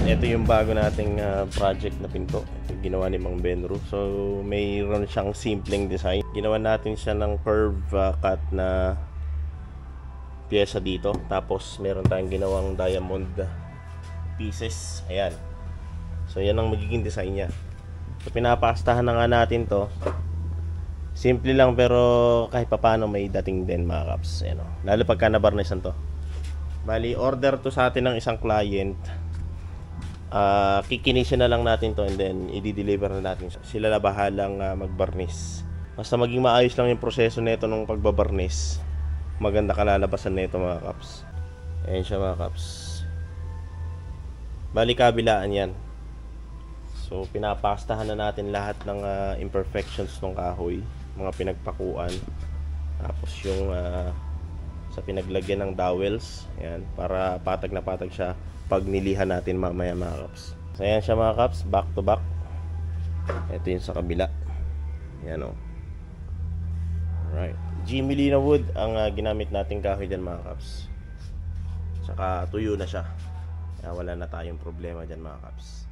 ito yung bago nating project na pinto. Ito yung ginawa ni Mang Benro. So, mayroon siyang simpleng design. Ginawa natin siya ng curve cut na pyesa dito. Tapos, meron tayong ginawang diamond pieces. Ayan. So, yan ang magiging design niya. So, pinapastahan na nga natin to. Simple lang pero kahit papano may dating din mga kaps. Ayan, lalo pagka nabarnisan to. Bali, order to sa atin ng isang client. Kikinisin na lang natin to and then i-deliver na natin. Sila na bahalang magbarnis. Basta maging maayos lang yung proseso nito ng pagbabarnis, maganda kalalabasan nito mga kaps. Ayan siya mga kaps. Bali, kabilaan yan. So pinapastahan na natin lahat ng imperfections ng kahoy, mga pinagpakuan. Tapos yung sa pinaglagyan ng dowels, ayan, para patag na patag siya pag nilihan natin mamaya mga kaps. So ayan siya mga kaps, back to back. Ito yung sa kabila. Ayan o. Alright, Jimmy Lina wood ang ginamit nating kahoy dyan mga kaps. Tsaka tuyo na siya. Kaya wala na tayong problema dyan mga kaps.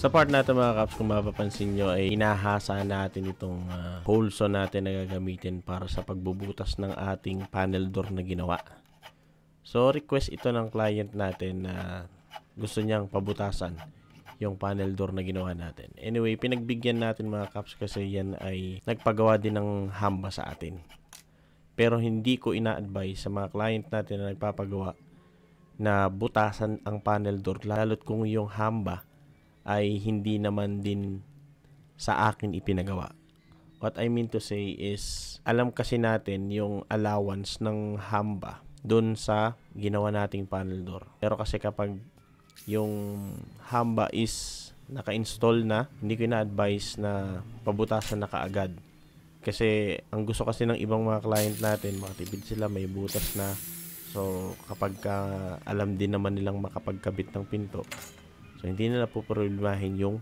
Sa part natin mga kaps, kung mapapansin nyo ay inahasa natin itong hole saw natin na gagamitin para sa pagbubutas ng ating panel door na ginawa. So request ito ng client natin na gusto niyang pabutasan yung panel door na ginawa natin. Anyway, pinagbigyan natin mga kaps kasi yan ay nagpagawa din ng hamba sa atin. Pero hindi ko ina-advise sa mga client natin na nagpapagawa na butasan ang panel door lalo't kung yung hamba ay hindi naman din sa akin ipinagawa. What I mean to say is, alam kasi natin yung allowance ng hamba dun sa ginawa nating panel door. Pero kasi kapag yung hamba is naka-install na, hindi ko na-advise na pabutasan na kaagad. Kasi ang gusto kasi ng ibang mga client natin, makatipid sila, may butas na. So kapag alam din naman nilang makapagkabit ng pinto, so hindi nila po problemahin yung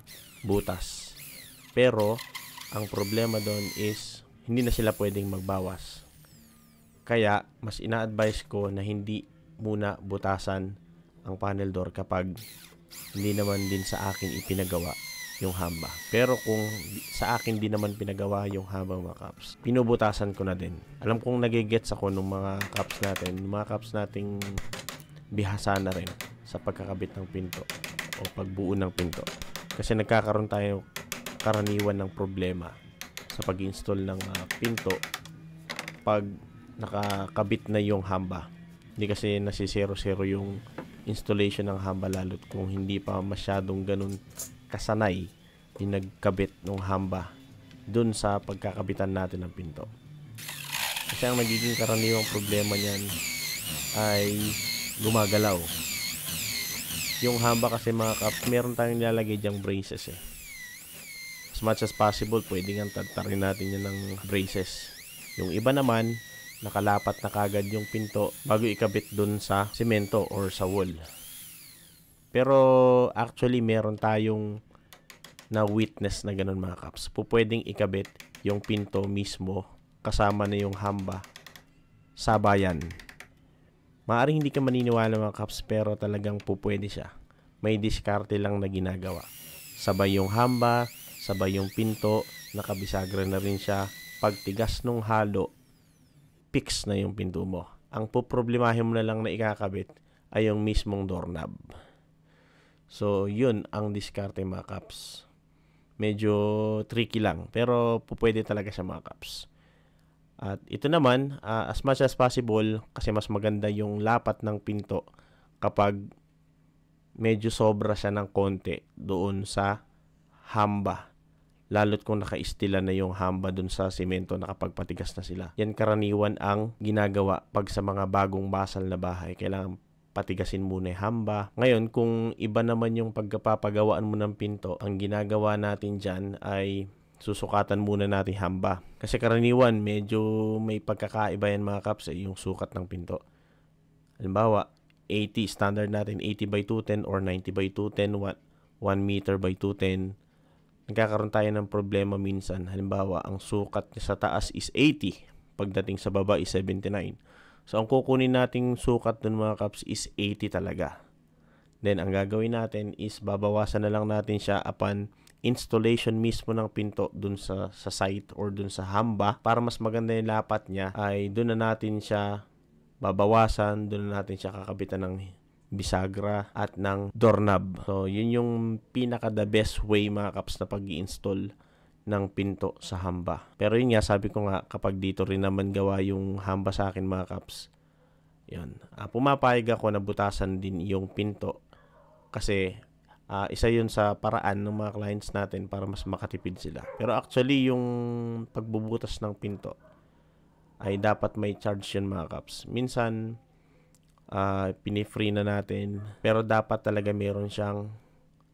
butas. Pero ang problema doon is hindi na sila pwedeng magbawas. Kaya mas ina-advise ko na hindi muna butasan ang panel door kapag hindi naman din sa akin ipinagawa yung hamba. Pero kung sa akin din naman pinagawa yung hamba mga kaps, pinubutasan ko na din. Alam kong nagigets ako ng mga kaps natin, yung mga kaps nating bihasa na rin sa pagkakabit ng pinto o pagbuo ng pinto. Kasi nagkakaroon tayo karaniwan ng problema sa pag-install ng pinto pag nakakabit na yung hamba. Hindi kasi nasisero-sero yung installation ng hamba lalo't kung hindi pa masyadong ganun kasanay yung nagkabit ng hamba dun sa pagkakabitan natin ng pinto. Kasi ang nagiging karaniwang problema niyan ay gumagalaw. Yung hamba kasi mga kaps, meron tayong nilalagay dyang braces eh. As much as possible, pwede nga tatarin natin yan ng braces. Yung iba naman, nakalapat na kagad yung pinto bago ikabit dun sa semento or sa wall. Pero actually, meron tayong na witness na ganun mga kaps. Pwedeng ikabit yung pinto mismo kasama na yung hamba sabayan. Maaring hindi ka maniniwala mga kaps, pero talagang pwede siya. May diskarte lang na ginagawa. Sabay yung hamba, sabay yung pinto, nakabisagra na rin siya. Pagtigas nung halo, fix na yung pinto mo. Ang poproblemahin mo na lang na ikakabit ay yung mismong doorknob. So, yun ang diskarte mga kaps. Medyo tricky lang, pero pwede talaga siya mga kaps. At ito naman, as much as possible, kasi mas maganda yung lapat ng pinto kapag medyo sobra siya ng konti doon sa hamba. Lalo't kung naka-istila na yung hamba doon sa simento, nakapagpatigas na sila. Yan karaniwan ang ginagawa pag sa mga bagong basal na bahay. Kailangan patigasin muna yung hamba. Ngayon, kung iba naman yung pagkapapagawaan mo ng pinto, ang ginagawa natin dyan ay susukatan muna natin hamba. Kasi karaniwan, medyo may pagkakaiba yan mga kaps yung sukat ng pinto. Halimbawa, 80, standard natin 80 by 210 or 90 by 210, 1 meter by 210. Nagkakaroon tayo ng problema minsan. Halimbawa, ang sukat niya sa taas is 80, pagdating sa baba is 79. So, ang kukunin nating sukat dun mga kaps is 80 talaga. Then, ang gagawin natin is babawasan na lang natin siya upon installation mismo ng pinto dun sa site or dun sa hamba. Para mas maganda yung lapat niya, ay dun na natin siya babawasan, dun na natin siya kakabitan ng bisagra at ng doorknob. So, yun yung pinaka the best way mga kaps na pag-i-install ng pinto sa hamba. Pero yun nga, sabi ko nga, kapag dito rin naman gawa yung hamba sa akin mga kaps, yun. Pumapayag ako na butasan din yung pinto kasi isa yun sa paraan ng mga clients natin para mas makatipid sila. Pero actually, yung pagbubutas ng pinto ay dapat may charge yun mga kaps. Minsan, pinifree na natin, pero dapat talaga meron siyang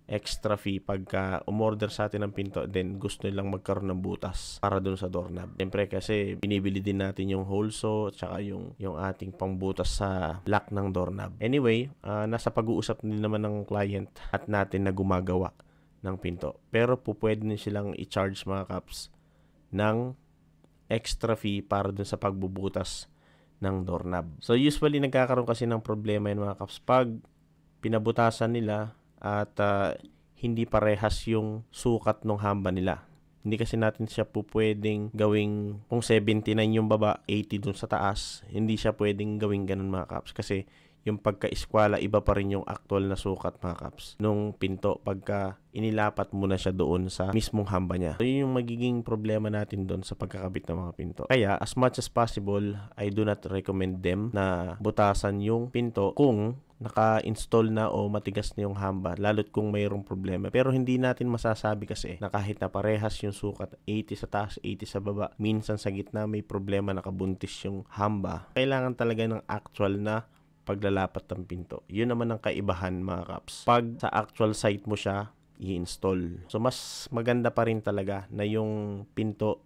extra fee pagka umorder sa atin ng pinto, then gusto nilang magkaroon ng butas para dun sa doorknob. Siyempre kasi binibili din natin yung hole saw at saka yung ating pangbutas sa lock ng doorknob. Anyway, nasa pag-uusap din naman ng client at natin na gumagawa ng pinto. Pero pwede din silang i-charge mga kaps ng extra fee para dun sa pagbubutas ng doorknob. So usually nagkakaroon kasi ng problema yung mga kaps pag pinabutasan nila at hindi parehas yung sukat ng hamba nila. Hindi kasi natin siya po pwedeng gawing kung 79 yung baba, 80 dun sa taas. Hindi siya pwedeng gawing ganun mga kaps kasi yung pagka-eskwala, iba pa rin yung actual na sukat mga kaps nung pinto pagka inilapat mo na siya doon sa mismong hamba niya. So yun yung magiging problema natin doon sa pagkakabit ng mga pinto. Kaya as much as possible, I do not recommend them na butasan yung pinto kung naka-install na o matigas na yung hamba, lalo't kung mayroong problema. Pero hindi natin masasabi kasi na kahit na parehas yung sukat, 80 sa taas, 80 sa baba, minsan sa gitna may problema, nakabuntis yung hamba. Kailangan talaga ng actual na paglalapat ng pinto. Yun naman ang kaibahan mga kaps. Pag sa actual site mo siya i-install. So mas maganda pa rin talaga na yung pinto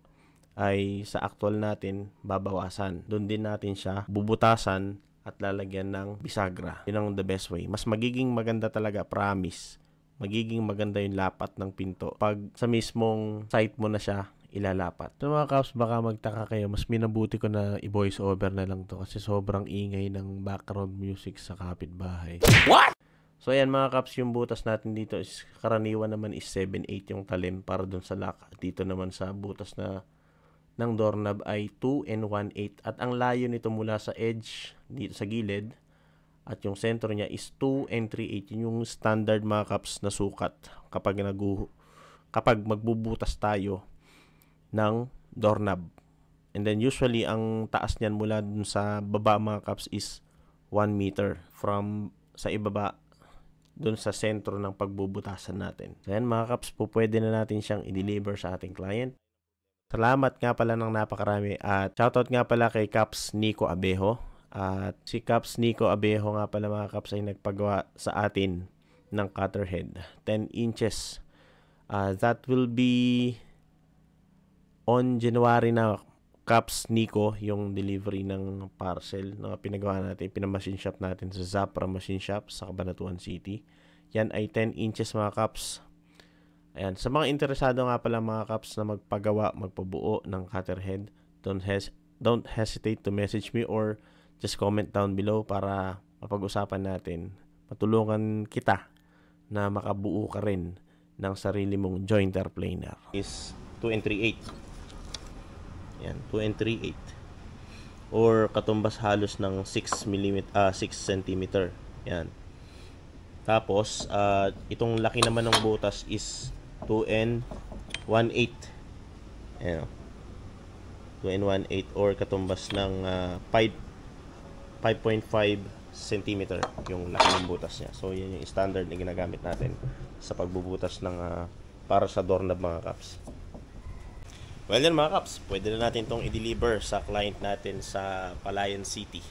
ay sa actual natin babawasan. Doon din natin siya bubutasan at lalagyan ng bisagra. Yun ang the best way. Mas magiging maganda talaga, promise. Magiging maganda yung lapat ng pinto pag sa mismong site mo na siya ilalapat. So mga kaps, baka magtaka kayo, mas minabuti ko na i-voice over na lang to kasi sobrang ingay ng background music sa kapitbahay. What? So ayan mga kaps, yung butas natin dito is karaniwan naman is 7/8 yung talim para dun sa lock. Dito naman sa butas na ng doorknob ay 2 1/8 at ang layo nito mula sa edge dito sa gilid at yung sentro niya is 2 3/8. Yun yung standard mga kaps na sukat kapag magbubutas tayo ng doorknob. And then usually ang taas niyan mula dun sa baba mga kaps is 1 meter from sa ibaba dun sa sentro ng pagbubutasan natin. So yan mga kaps, po pwede na natin siyang i-deliver sa ating client. Salamat nga pala ng napakarami at shoutout nga pala kay Caps Nico Abejo. At si Caps Nico Abejo nga pala mga kaps ay nagpagawa sa atin ng cutter head 10 inches. That will be on January na, Caps Nico, yung delivery ng parcel na pinagawa natin, pinamachine shop natin sa Zapra Machine Shop sa Cabanatuan City. Yan ay 10 inches mga kaps. Ayan, sa mga interesado nga pala mga kaps na magpagawa, magpabuo ng cutter head, don't hesitate to message me or just comment down below para mapag-usapan natin. Matulungan kita na makabuo ka rin ng sarili mong jointer planer. Is 2 3/8. Yan, 2 3/8 or katumbas halos ng 6 cm. Yan. Tapos itong laki naman ng butas is 2 1/8. Ayan. 2 1/8 or katumbas ng 5.5 cm yung laki ng butas niya. So yan yung standard na ginagamit natin sa pagbubutas ng para sa doorknob mga kaps. Well yan mga kaps, pwede na natin itong i-deliver sa client natin sa Palayan City.